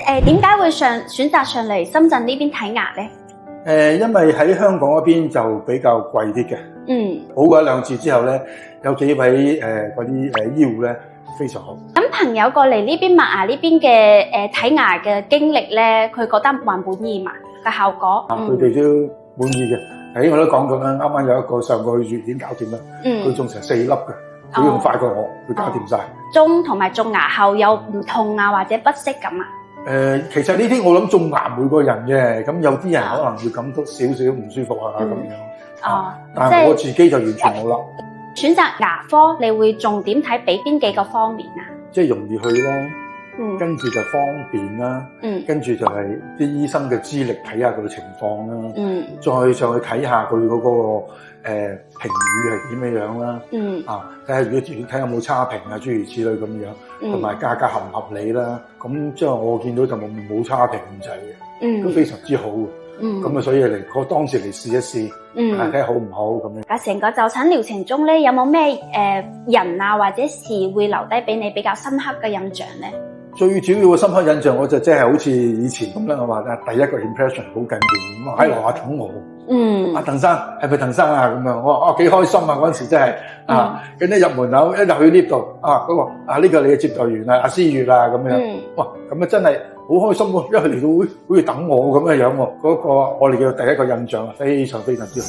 點解會選擇上嚟深圳呢邊睇牙咧？因為喺香港嗰邊就比較貴啲嘅。好過一兩次之後咧，有幾位嗰啲醫護咧非常好。咁朋友過嚟呢邊麥牙呢邊嘅睇牙嘅經歷咧，佢覺得還滿意嘛嘅效果？佢哋都滿意嘅。我都講咗啦，啱啱有一個上個月已經搞掂啦。佢種成4粒嘅，佢用快過我，佢搞掂晒。種同埋種牙後有唔痛啊，或者不適咁啊？其實呢啲我諗種牙每個人嘅，咁有啲人可能會感到少少唔舒服啊咁樣。但係我自己就完全冇啦。選擇牙科，你會重點睇俾邊幾個方面啊？即係容易去啦，跟住就方便啦，跟住就係啲醫生嘅資歷睇下佢嘅情況啦，再上去睇下佢嗰個評語係點樣啦，睇下如果睇下有冇差評啊，諸如此類咁樣，同埋價格合唔合理啦。咁即係我見到就冇差評咁滯嘅，都非常之好。咁所以我當時嚟試一試，睇下好唔好咁樣。喺成個就診療程中咧，有冇咩人啊或者事會留低俾你比較深刻嘅印象咧？最主要嘅深刻印象，我就即係好似以前咁啦，我話第一個 impression 好緊要，咁喺樓下等我。阿鄧生係咪鄧生啊？咁樣我話幾開心啊！嗰陣時真係跟住入門口一入去 lift 度嗰個呢個你嘅接待員阿思月啊咁樣，哇咁真係好開心喎！因為嚟到好似等我咁嘅樣喎，嗰個我哋嘅第一個印象非常非常之好。